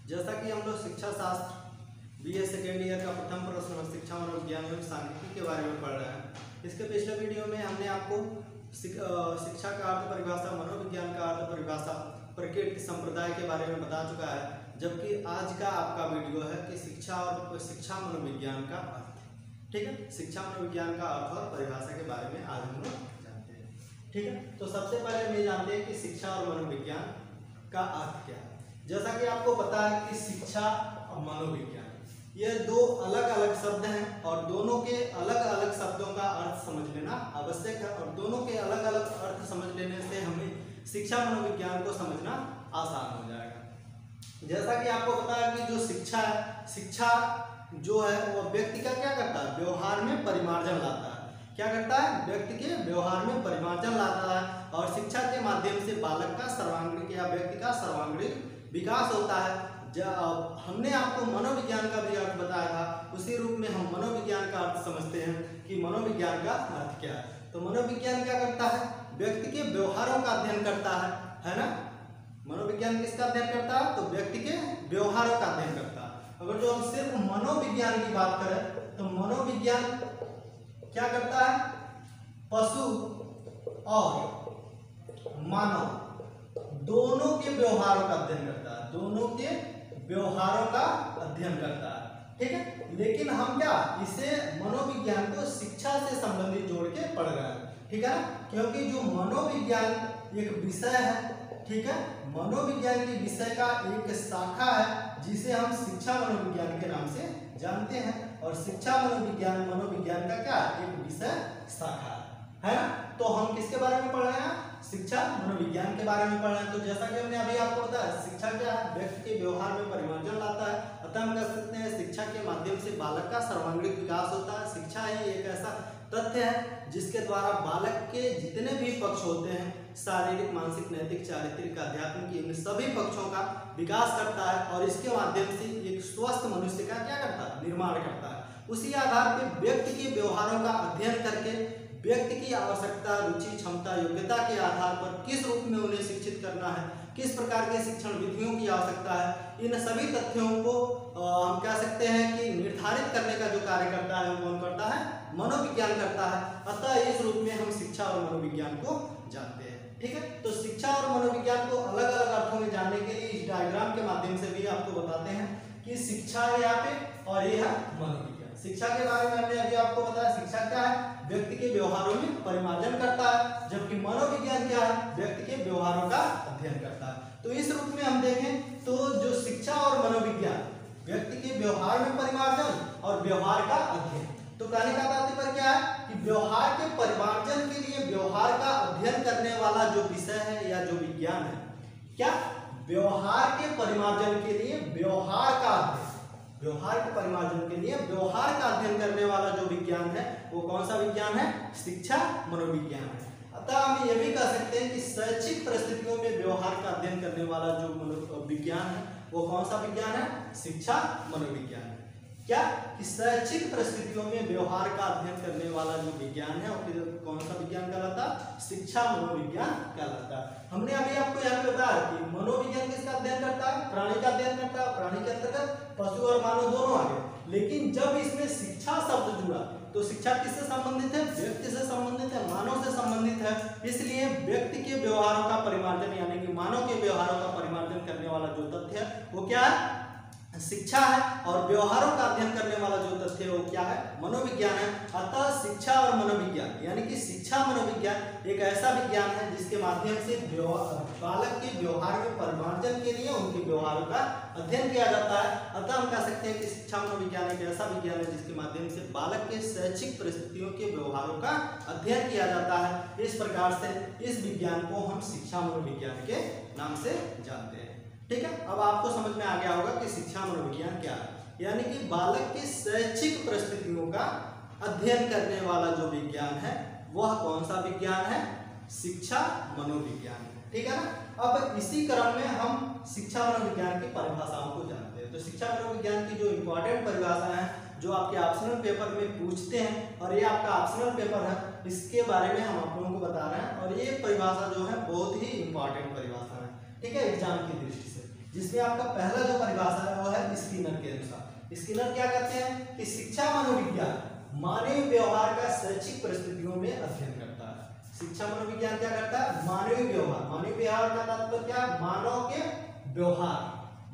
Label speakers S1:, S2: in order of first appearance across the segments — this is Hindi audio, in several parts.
S1: जैसा कि हम लोग शिक्षा शास्त्र बीए सेकेंड ईयर का प्रथम प्रश्न शिक्षा मनोविज्ञान एवं सांख्यिकी के बारे में पढ़ रहे हैं। इसके पिछले वीडियो में हमने आपको शिक्षा का अर्थ परिभाषा, मनोविज्ञान का अर्थ परिभाषा, प्रकृति संप्रदाय के बारे में बता चुका है, जबकि आज का आपका वीडियो है कि शिक्षा और शिक्षा मनोविज्ञान का अर्थ। ठीक है, शिक्षा मनोविज्ञान का अर्थ और परिभाषा के बारे में आज हम लोग जानते हैं। ठीक है, तो सबसे पहले हम ये जानते हैं कि शिक्षा और मनोविज्ञान का अर्थ क्या है। जैसा कि आपको पता है कि शिक्षा और मनोविज्ञान ये दो अलग अलग शब्द हैं और दोनों के अलग अलग शब्दों का अर्थ समझ लेना आवश्यक है, और दोनों के अलग अलग अर्थ समझ लेने से हमें शिक्षा मनोविज्ञान को समझना आसान हो जाएगा। जैसा कि आपको पता है कि जो शिक्षा है, शिक्षा जो है वो व्यक्ति का क्या करता है, व्यवहार में परिमार्जन लाता है। क्या करता है, व्यक्ति के व्यवहार में परिमार्जन लाता है, और शिक्षा के माध्यम से बालक का सर्वांगीण या व्यक्ति का सर्वांगीण विकास होता है। हमने आपको मनोविज्ञान का भी अर्थ बताया था, उसी रूप में हम मनोविज्ञान का अर्थ समझते हैं कि मनोविज्ञान का अर्थ क्या है। तो मनोविज्ञान क्या करता है, व्यक्ति के व्यवहारों का अध्ययन करता है ना। मनोविज्ञान किसका अध्ययन करता है, तो व्यक्ति के व्यवहारों का अध्ययन करता है। अगर जो हम सिर्फ मनोविज्ञान की बात करें तो मनोविज्ञान क्या करता है, पशु और मानव दोनों के व्यवहारों का अध्ययन करता है, दोनों के व्यवहारों का अध्ययन करता है। ठीक है, लेकिन हम क्या इसे मनोविज्ञान को शिक्षा से संबंधित जोड़ के पढ़ रहे हैं। ठीक है, क्योंकि जो मनोविज्ञान एक विषय है, ठीक है, मनोविज्ञान के विषय का एक शाखा है जिसे हम शिक्षा मनोविज्ञान के नाम से जानते हैं, और शिक्षा मनोविज्ञान मनोविज्ञान का क्या एक विषय शाखा है ना। तो हम किसके बारे में पढ़ रहे हैं, शिक्षा मनोविज्ञान के बारे में पढ़ रहे हैं। तो जैसा कि हमने अभी आपको बताया, शिक्षा क्या है, व्यक्ति के व्यवहार में परिमार्जन लाता है। अतः हम कह सकते हैं शिक्षा के माध्यम से बालक का सर्वांगीण विकास होता है। शिक्षा ही एक ऐसा तथ्य है जिसके द्वारा बालक के जितने भी पक्ष होते हैं, शारीरिक, मानसिक, नैतिक, चारित्रिक, आध्यात्मिक, इन सभी पक्षों का विकास करता है, और इसके माध्यम से एक स्वस्थ मनुष्य का क्या करता है, निर्माण करता है। उसी आधार पर व्यक्ति के व्यवहारों का अध्ययन करके व्यक्ति की आवश्यकता, रुचि, क्षमता, योग्यता के आधार पर किस रूप में उन्हें शिक्षित करना है, किस प्रकार के शिक्षण विधियों की आवश्यकता है, इन सभी तथ्यों को हम कह सकते हैं कि निर्धारित करने का जो कार्य करता है वो कौन करता है, मनोविज्ञान करता है। अतः इस रूप में हम शिक्षा और मनोविज्ञान को जानते हैं। ठीक है, तो शिक्षा और मनोविज्ञान को अलग अलग अर्थों में जानने के लिए इस डायग्राम के माध्यम से भी आपको बताते हैं कि शिक्षा है यहाँ पे और ये है मनोविज्ञान। शिक्षा के बारे में हमने अभी आपको बताया, शिक्षा क्या है, व्यक्ति के व्यवहारों में परिमार्जन करता है, जबकि मनोविज्ञान क्या है, व्यक्ति के व्यवहारों का अध्ययन करता है। तो इस रूप में हम देखें तो जो शिक्षा और मनोविज्ञान व्यक्ति के व्यवहार में परिमार्जन और व्यवहार का अध्ययन, तो कहने का तात्पर्य क्या है कि व्यवहार के परिमार्जन के लिए व्यवहार का अध्ययन करने वाला जो विषय है या जो विज्ञान है, क्या व्यवहार के परिमार्जन के लिए व्यवहार का अध्ययन, व्यवहार के परिमार्जन के लिए व्यवहार का अध्ययन करने वाला जो विज्ञान है वो कौन सा विज्ञान है, शिक्षा मनोविज्ञान है। अतः हम ये भी कह सकते हैं कि शैक्षिक परिस्थितियों में व्यवहार का अध्ययन करने वाला जो विज्ञान है वो कौन सा विज्ञान है, शिक्षा मनोविज्ञान है। क्या कि शैक्षिक परिस्थितियों में व्यवहार का अध्ययन करने वाला जो विज्ञान है वो कौन सा विज्ञान कहलाता है, शिक्षा मनोविज्ञान कहलाता है। हमने अभी आपको यहाँ पे बताया कि मनोविज्ञान किसका अध्ययन करता है, प्राणी का अध्ययन करता है, प्राणी के अंतर्गत पशु और मानव दोनों आ गए। लेकिन जब इसमें शिक्षा शब्द जुड़ा तो शिक्षा किससे संबंधित है, व्यक्ति से संबंधित है, मानव से संबंधित है। इसलिए व्यक्ति के व्यवहारों का परिमार्जन यानी कि मानव के व्यवहारों का परिमार्जन करने वाला जो तथ्य है वो क्या है, शिक्षा है, और व्यवहारों का अध्ययन करने वाला जो तथ्य है वो क्या है, मनोविज्ञान है। अतः शिक्षा और मनोविज्ञान यानी कि शिक्षा मनोविज्ञान एक ऐसा विज्ञान है जिसके माध्यम से बालक के व्यवहार में परिमार्जन के लिए उनके व्यवहारों का अध्ययन किया जाता है। अतः हम कह सकते हैं कि शिक्षा मनोविज्ञान एक ऐसा विज्ञान है जिसके माध्यम से बालक के शैक्षिक परिस्थितियों के व्यवहारों का अध्ययन किया जाता है। इस प्रकार से इस विज्ञान को हम शिक्षा मनोविज्ञान के नाम से जानते हैं। ठीक है, अब आपको समझ में आ गया होगा कि शिक्षा मनोविज्ञान क्या है, यानी कि बालक के शैक्षिक परिस्थितियों का अध्ययन करने वाला जो विज्ञान है वह कौन सा विज्ञान है, शिक्षा मनोविज्ञान। ठीक है ना। अब इसी क्रम में हम शिक्षा मनोविज्ञान की परिभाषाओं को जानते हैं। तो शिक्षा मनोविज्ञान की जो इम्पोर्टेंट परिभाषाएं हैं जो आपके ऑप्शनल पेपर में पूछते हैं, और ये आपका ऑप्शनल पेपर है, इसके बारे में हम आप लोगों को बता रहे हैं। और ये परिभाषा जो है बहुत ही इंपॉर्टेंट परिभाषा है, ठीक है, एग्जाम की दृष्टि से। जिसमें आपका पहला जो परिभाषा है वो है स्किनर के अनुसार। स्किनर क्या कहते हैं कि शिक्षा मनोविज्ञान मानवीय व्यवहार का शैक्षिक परिस्थितियों में अध्ययन करता है। शिक्षा मनोविज्ञान क्या करता है? मानवीय व्यवहार। मानवीय व्यवहार का तात्पर्य क्या? मानव के व्यवहार,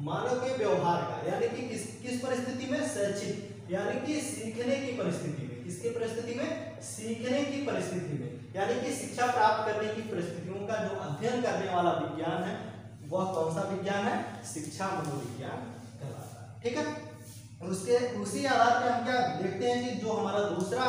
S1: मानव के व्यवहार का, यानी कि किस परिस्थिति में? शैक्षिक, यानी कि सीखने की परिस्थिति में। किसकी परिस्थिति में? सीखने की परिस्थिति में, यानी कि शिक्षा प्राप्त करने की परिस्थितियों का जो अध्ययन करने वाला विज्ञान है वह कौन सा विज्ञान है? शिक्षा मनोविज्ञान कहलाता है। ठीक है, उसके उसी आधार पे हम क्या देखते हैं कि जो हमारा दूसरा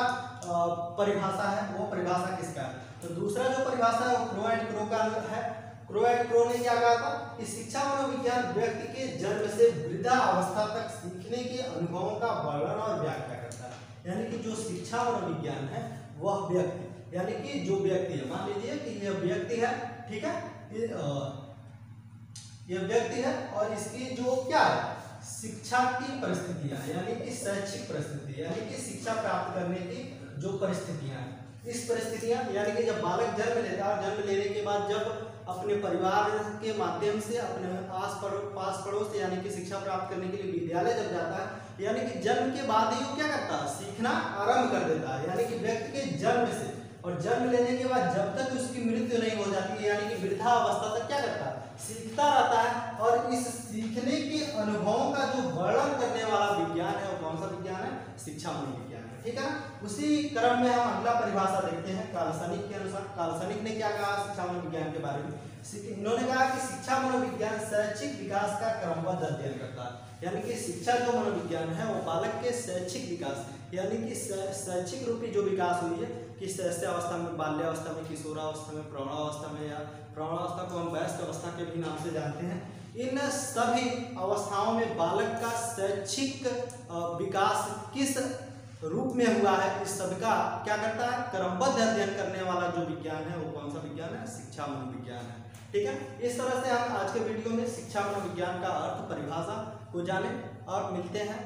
S1: परिभाषा है वो परिभाषा किसका है? तो दूसरा जो परिभाषा है वो क्रो एंड क्रो का है। क्रो एंड क्रो ने क्या कहा था कि शिक्षा मनोविज्ञान व्यक्ति के जन्म से वृद्धा अवस्था तक सीखने के अनुभवों का वर्णन और व्याख्या करता है। यानी कि जो शिक्षा मनोविज्ञान है वह व्यक्ति, यानी कि जो व्यक्ति है, मान लीजिए कि यह व्यक्ति है, ठीक है, यह व्यक्ति है और इसकी जो क्या है? शिक्षा की परिस्थितियां, यानी कि शैक्षिक परिस्थिति, यानी कि शिक्षा प्राप्त करने की जो परिस्थितियां हैं, इस परिस्थितियां, यानी कि जब बालक जन्म लेता है, जन्म लेने के बाद जब अपने परिवार के माध्यम से अपने पास पड़ोस यानी कि शिक्षा प्राप्त करने के लिए विद्यालय जब जाता है, यानी कि जन्म के बाद ही वो क्या करता है? सीखना आरंभ कर देता है। यानी कि व्यक्ति के जन्म से और जन्म लेने के बाद जब तक उसकी मृत्यु नहीं हो जाती है, यानी कि वृद्धा अवस्था तक क्या करता है? सीखता रहता है। और इस सीखने के अनुभवों का जो वर्णन करने वाला विज्ञान है वो कौन सा विज्ञान है? शिक्षा मनोविज्ञान है। ठीक है, उसी क्रम में हम अगला परिभाषा देखते हैं काल्सनिक के अनुसार। काल्सनिक ने क्या कहा शिक्षा मनोविज्ञान के बारे में? इन्होंने कहा कि शिक्षा मनोविज्ञान शैक्षिक विकास का क्रमबद्ध अध्ययन करता है। यानी कि शिक्षा जो मनोविज्ञान है वो बालक के शैक्षिक विकास, यानी कि शैक्षिक रूपी जो विकास हुई है कि शैशव अवस्था में, बाल्यावस्था में, किशोरावस्था में, प्रौढ़ावस्था में, या प्रौढ़ावस्था को हम वयस्क अवस्था के भी नाम से जानते हैं, इन सभी अवस्थाओं में बालक का शैक्षिक विकास किस रूप में हुआ है, इस सब का क्या करता है? क्रमबद्ध अध्ययन करने वाला जो विज्ञान है वो कौन सा विज्ञान है? शिक्षा मनोविज्ञान है। ठीक है, इस तरह से हम आज के वीडियो में शिक्षा मनोविज्ञान का अर्थ, परिभाषा को जाने और मिलते हैं